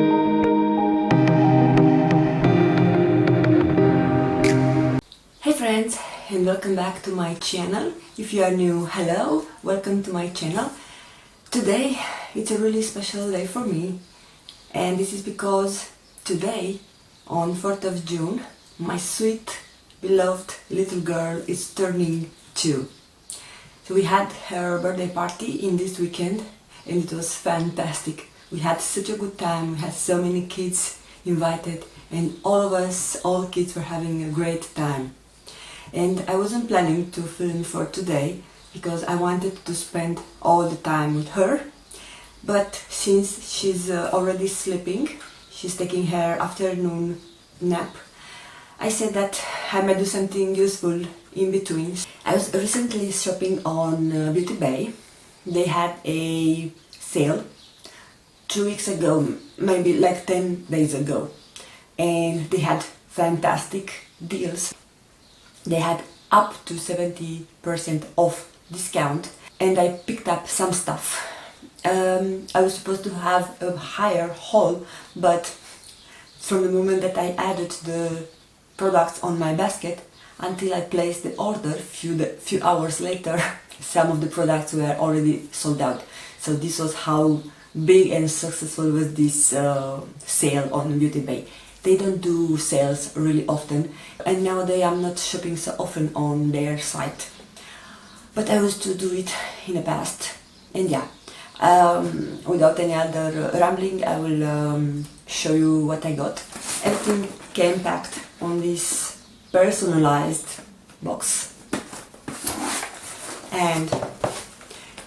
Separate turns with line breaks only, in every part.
Hey friends, and welcome back to my channel. If you are new, hello, welcome to my channel. Today it's a really special day for me, and this is because today, on 4th of June, my sweet, beloved little girl is turning 2. So we had her birthday party in this weekend, and it was fantastic. We had such a good time, we had so many kids invited, and all of us, all kids, were having a great time. And I wasn't planning to film for today because I wanted to spend all the time with her, but since she's already sleeping, she's taking her afternoon nap, I said that I might do something useful in between. I was recently shopping on Beauty Bay. They had a sale 2 weeks ago, maybe like 10 days ago, and they had fantastic deals. They had up to 70% off discount, and I picked up some stuff. I was supposed to have a higher haul, but from the moment that I added the products on my basket until I placed the order, few hours later, some of the products were already sold out. So this was how big and successful was this sale on Beauty Bay. They don't do sales really often, and nowadays I'm not shopping so often on their site, but I used to do it in the past. And yeah, without any other rambling, I will show you what I got. Everything came packed on this personalized box, and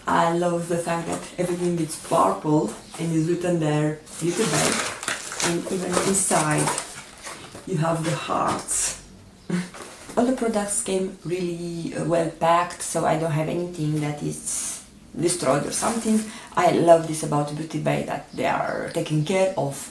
I love the fact that everything is purple and is written there, Beauty Bay. And even inside you have the hearts. All the products came really well packed, so I don't have anything that is destroyed or something. I love this about Beauty Bay, that they are taking care of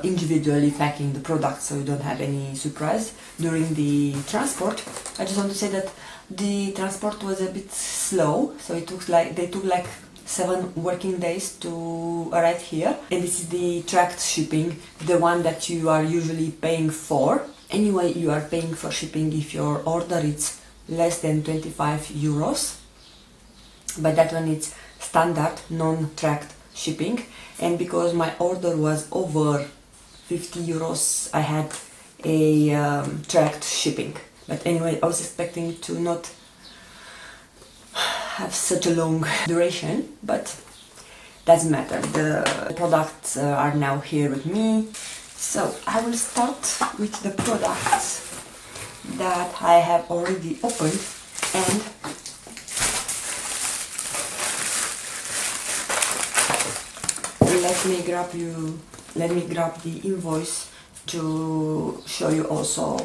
individually packing the products, so you don't have any surprise during the transport. I just want to say that the transport was a bit slow, so they took like 7 working days to arrive here, and this is the tracked shipping, the one that you are usually paying for. Anyway, you are paying for shipping if your order is less than 25 euros, but that one is standard non-tracked shipping, and because my order was over 50 euros, I had a tracked shipping. But anyway, I was expecting to not have such a long duration, but doesn't matter. The products are now here with me, so I will start with the products that I have already opened. And let me grab the invoice to show you also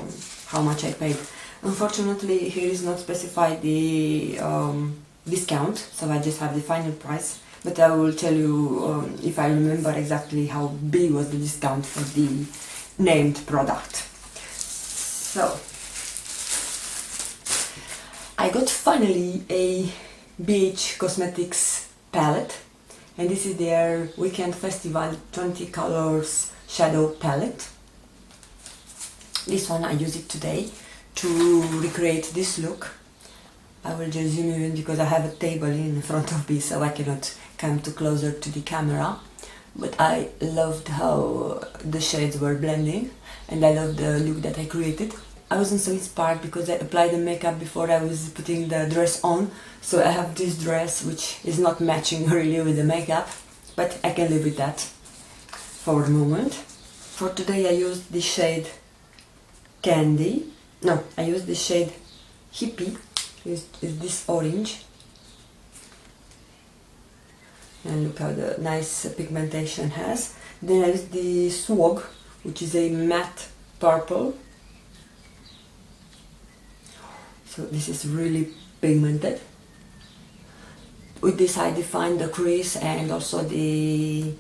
how much I paid. Unfortunately, here is not specified the discount, so I just have the final price, but I will tell you if I remember exactly how big was the discount for the named product. So I got finally a BH Cosmetics palette, and this is their Weekend Festival 20 Colors Shadow Palette. This one I use it today to recreate this look. I will just zoom in because I have a table in front of me, so I cannot come too closer to the camera. But I loved how the shades were blending, and I loved the look that I created. I wasn't so inspired because I applied the makeup before I was putting the dress on, so I have this dress which is not matching really with the makeup, but I can live with that for the moment. For today I used the shade Candy. No, I used the shade Hippie. Is this orange, and look how the nice pigmentation has. Then I used the Swag, which is a matte purple, so this is really pigmented. With this I defined the crease and also the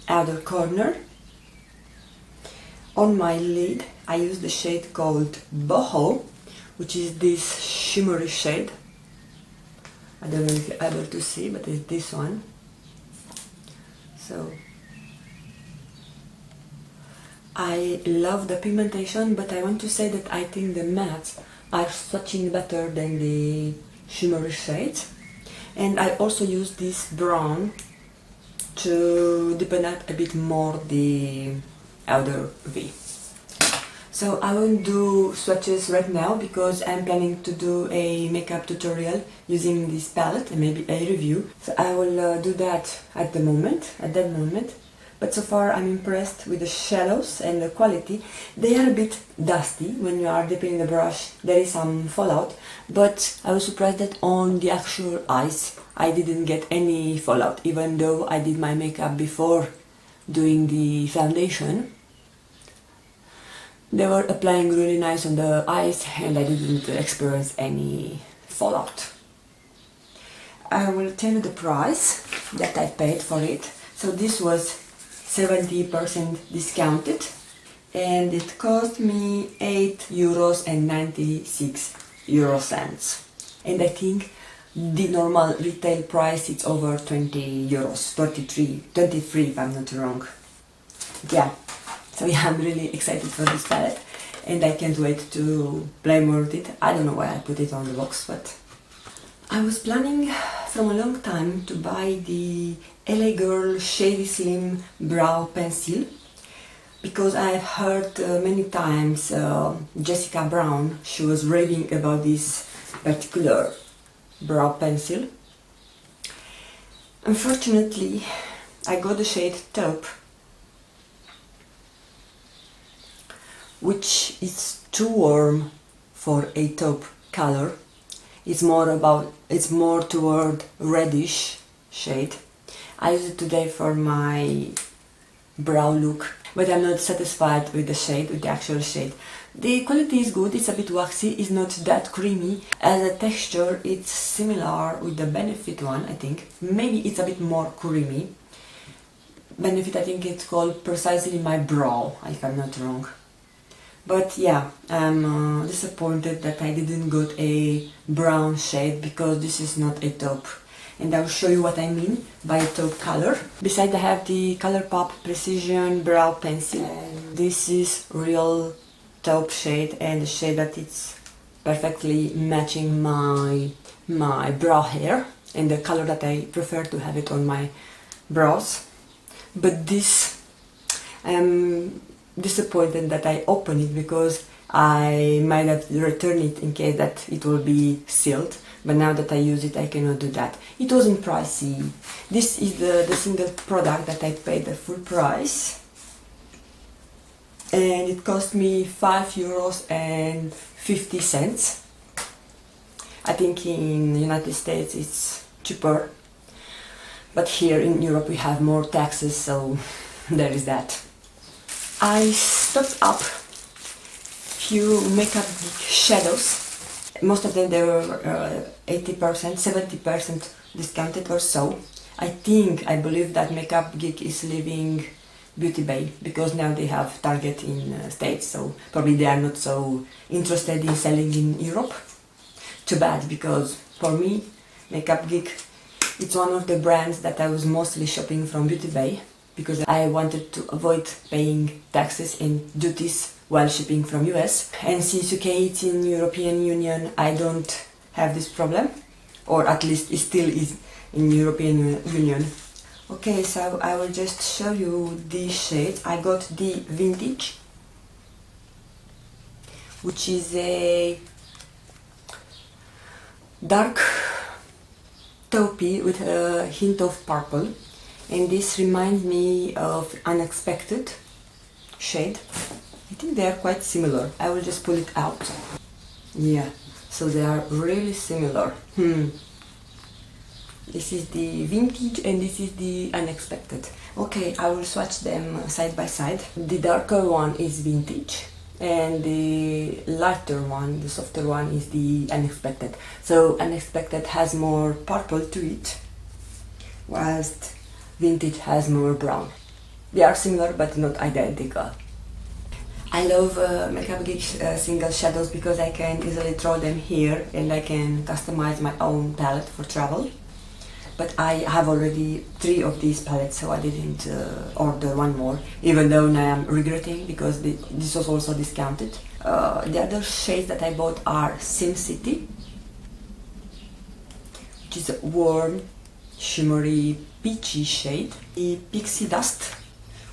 outer corner. On my lid I used the shade called Boho, which is this shimmery shade. I don't know if you're able to see, but it's this one. So I love the pigmentation, but I want to say that I think the mattes are swatching better than the shimmery shades. And I also use this brown to deepen up a bit more the outer V. So I won't do swatches right now because I'm planning to do a makeup tutorial using this palette and maybe a review. So I will do that at that moment. But so far I'm impressed with the shadows and the quality. They are a bit dusty when you are dipping the brush. There is some fallout, but I was surprised that on the actual eyes I didn't get any fallout, even though I did my makeup before doing the foundation. They were applying really nice on the eyes and I didn't experience any fallout. I will tell you the price that I paid for it. So this was 70% discounted and it cost me €8.96. And I think the normal retail price is over €20, 23 if I'm not wrong. Yeah, so yeah, I'm really excited for this palette and I can't wait to play more with it. I don't know why I put it on the box, but I was planning from a long time to buy the LA Girl Shady Slim Brow Pencil because I've heard many times Jessica Brown, she was raving about this particular brow pencil. Unfortunately, I got the shade Taupe, which is too warm for a taupe color. It's more toward reddish shade. I use it today for my brow look, but I'm not satisfied with the shade, with the actual shade. The quality is good, it's a bit waxy, it's not that creamy. As a texture, it's similar with the Benefit one, I think. Maybe it's a bit more creamy. Benefit, I think it's called Precisely My Brow, if I'm not wrong. But yeah, I'm disappointed that I didn't get a brown shade because this is not a taupe. And I will show you what I mean by a taupe color. Besides, I have the ColourPop Precision Brow Pencil. And this is real taupe shade and the shade that it's perfectly matching my brow hair and the color that I prefer to have it on my brows. But this, I'm disappointed that I opened it because I might have returned it in case that it will be sealed, but now that I use it I cannot do that. It wasn't pricey. This is the single product that I paid the full price and it cost me €5.50. I think in the United States it's cheaper, but here in Europe we have more taxes, so there is that. I stocked up few makeup Geek shadows. Most of them they were 80%, 70% discounted or so. I believe that Makeup Geek is leaving Beauty Bay because now they have Target in States, so probably they are not so interested in selling in Europe. Too bad, because for me, Makeup Geek, it's one of the brands that I was mostly shopping from Beauty Bay because I wanted to avoid paying taxes and duties while shipping from US. And since UK is in European Union, I don't have this problem, or at least it still is in European Union. Okay, so I will just show you these shades. I got the Vintage, which is a dark taupe with a hint of purple, and this reminds me of Unexpected shade. I think they are quite similar. I will just pull it out. Yeah, so they are really similar. This is the Vintage and this is the Unexpected. Okay, I will swatch them side by side. The darker one is Vintage and the lighter one, the softer one, is the Unexpected. So Unexpected has more purple to it, whilst Vintage has more brown. They are similar but not identical. I love Makeup Geek single shadows because I can easily throw them here and I can customize my own palette for travel. but I have already 3 of these palettes, so I didn't order one more, even though now I'm regretting because this was also discounted. The other shades that I bought are Sin City, which is a warm, shimmery, peachy shade. The Pixi Dust,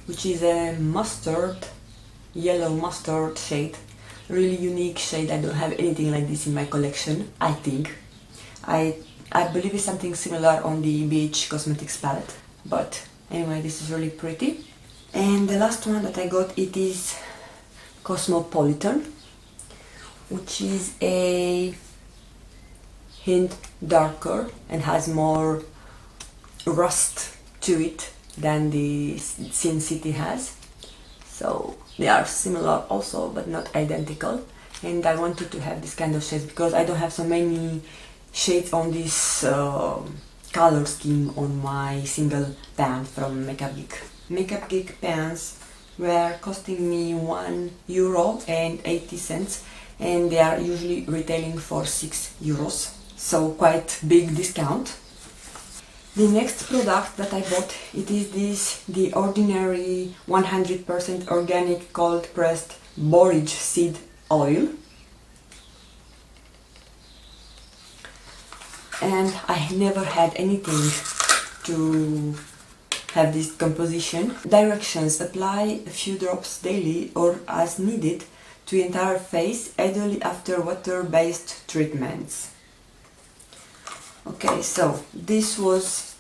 which is a mustard, yellow mustard shade. Really unique shade. I don't have anything like this in my collection, I think. I believe it's something similar on the BH Cosmetics palette, but anyway, this is really pretty. And the last one that I got, it is Cosmopolitan, which is a hint darker and has more rust to it than the Sin City has. So they are similar also, but not identical. And I wanted to have this kind of shades because I don't have so many shades on this color scheme on my single pan from Makeup Geek. Makeup Geek pans were costing me €1.80, and they are usually retailing for €6, so quite big discount. The next product that I bought, it is the ordinary 100% organic cold pressed borage seed oil. And I never had anything to have this composition. Directions: apply a few drops daily or as needed to entire face, ideally after water-based treatments. Okay, so this was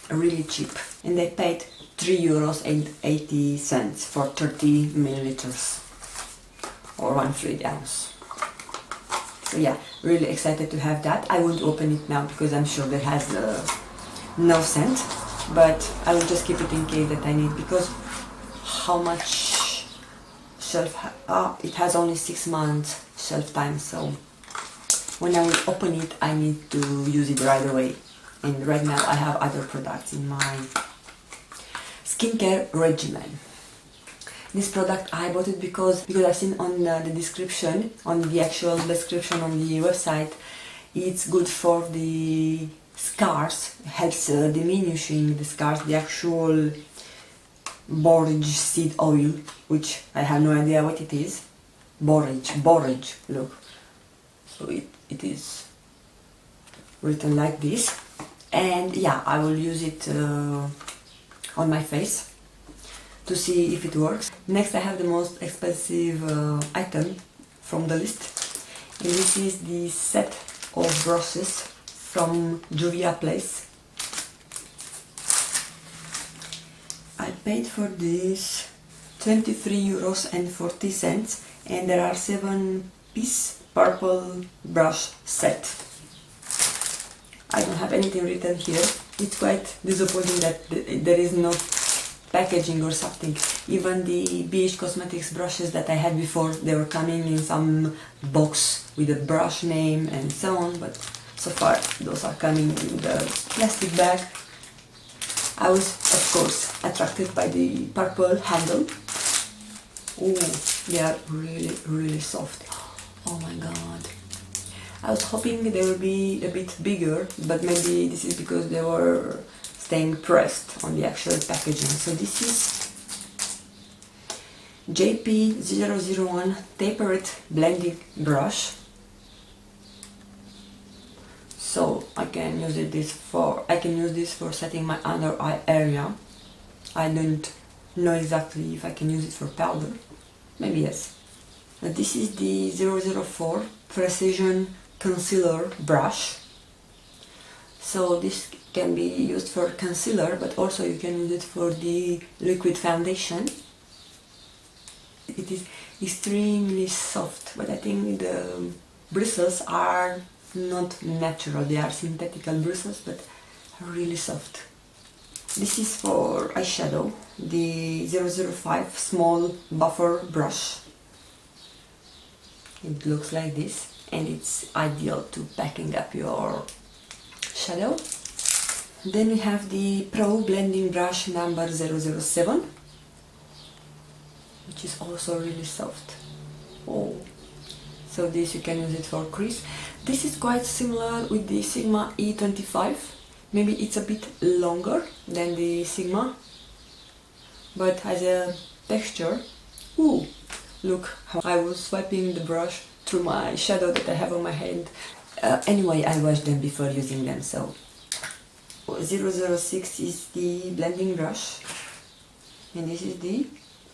really cheap, and I paid €3.80 for 30 milliliters or 1/3 ounce. So yeah, really excited to have that. I won't open it now because I'm sure that has no scent, but I will just keep it in case that I need, because how much shelf it has only 6 months shelf time, so when I will open it I need to use it right away. And right now I have other products in my skincare regimen. This product I bought it because I've seen on the description, on the actual description on the website, it's good for the scars, helps diminishing the scars, the actual borage seed oil, which I have no idea what it is. Borage, look. So it is written like this, and yeah, I will use it on my face to see if it works. Next I have the most expensive item from the list, and this is the set of brushes from Juvia place. I paid for this €23.40, and there are 7-piece purple brush set. I don't have anything written here. It's quite disappointing that there is no packaging or something. Even the BH Cosmetics brushes that I had before, they were coming in some box with a brush name and so on, but so far those are coming in the plastic bag. I was of course attracted by the purple handle. Oh, they are really soft. Oh my god. I was hoping they would be a bit bigger, but maybe this is because they were staying pressed on the actual packaging. So this is JP001 Tapered Blending Brush. So I can use this for setting my under eye area. I don't know exactly if I can use it for powder. Maybe yes. But this is the 004 Precision Concealer Brush. So this can be used for concealer, but also you can use it for the liquid foundation. It is extremely soft, but I think the bristles are not natural. They are synthetical bristles, but really soft. This is for eyeshadow, the 005 Small Buffer Brush. It looks like this, and it's ideal to packing up your shadow. Then we have the Pro Blending Brush number 007, which is also really soft. Oh, so this you can use it for crease. This is quite similar with the Sigma E25. maybe it's a bit longer than the Sigma, but as a texture, ooh, look how I was swiping the brush through my shadow that I have on my hand. Anyway, I washed them before using them, so 006 is the blending brush, and this is the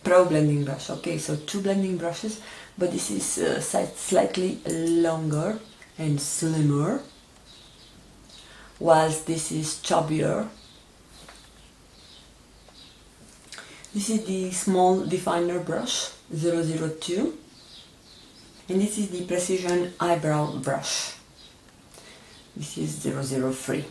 Pro blending brush. Okay, so two blending brushes, but this is slightly longer and slimmer, whilst this is chubbier. This is the small definer brush 002, and this is the precision eyebrow brush. This is 003.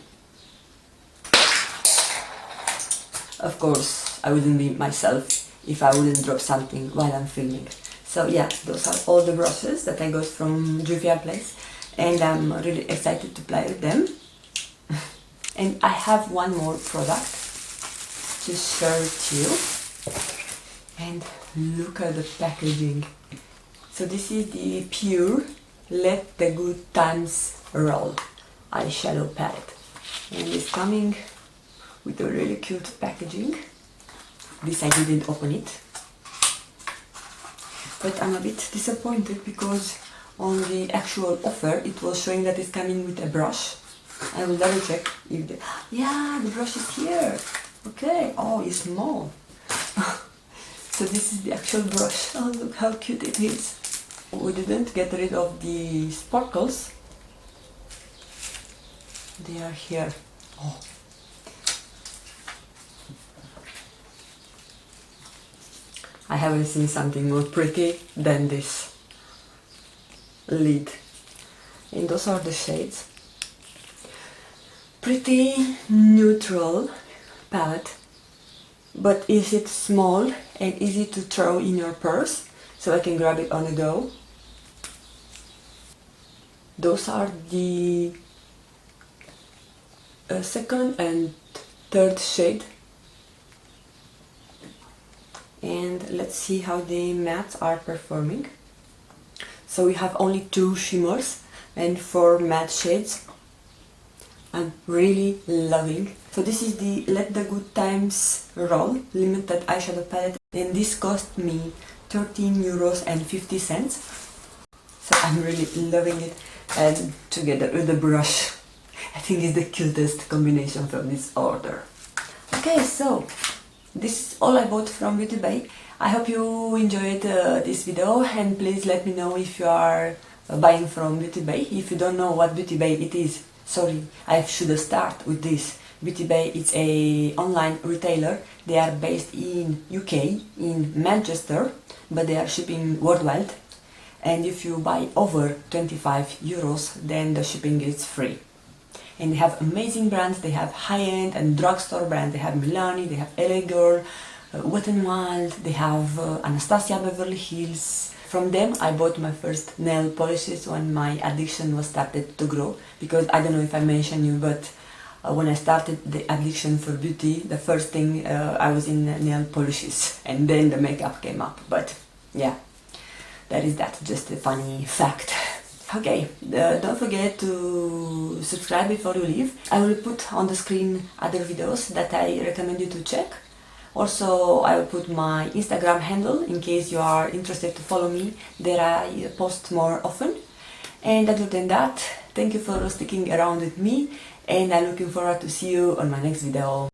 Of course, I wouldn't be myself if I wouldn't drop something while I'm filming. So yeah, those are all the brushes that I got from Juvia place, and I'm really excited to play with them. And I have one more product to share with you, and look at the packaging. So this is the Pure Let the Good Times Roll eyeshadow palette, and it's coming with a really cute packaging. This I didn't open it, but I'm a bit disappointed because on the actual offer it was showing that it's coming with a brush. I will double check if the... yeah, the brush is here. Okay, oh, it's small. So this is the actual brush. Oh, look how cute it is. We didn't get rid of the sparkles. They are here. Oh. I haven't seen something more pretty than this lid. And those are the shades. Pretty neutral palette, but is it small and easy to throw in your purse, so I can grab it on the go. Those are the second and third shade. And let's see how the mattes are performing. So we have only 2 shimmers and 4 matte shades. I'm really loving. So this is the Let the Good Times Roll limited eyeshadow palette, and this cost me €13.50. So I'm really loving it, and together with the brush, I think it's the cutest combination from this order. Okay, so this is all I bought from Beauty Bay. I hope you enjoyed this video, and please let me know if you are buying from Beauty Bay. If you don't know what Beauty Bay it is, sorry, I should have started with this. Beauty Bay is a online retailer. They are based in UK, in Manchester, but they are shipping worldwide. And if you buy over €25, then the shipping is free. And they have amazing brands. They have high-end and drugstore brands. They have Milani, they have LA Girl, Wet n Wild, they have Anastasia Beverly Hills. From them I bought my first nail polishes when my addiction was started to grow, because I don't know if I mentioned you, but when I started the addiction for beauty, the first thing I was in nail polishes, and then the makeup came up. But yeah, that is that, just a funny fact. Okay, don't forget to subscribe before you leave. I will put on the screen other videos that I recommend you to check. Also, I will put my Instagram handle in case you are interested to follow me. There I post more often. And other than that, thank you for sticking around with me, and I'm looking forward to see you on my next video.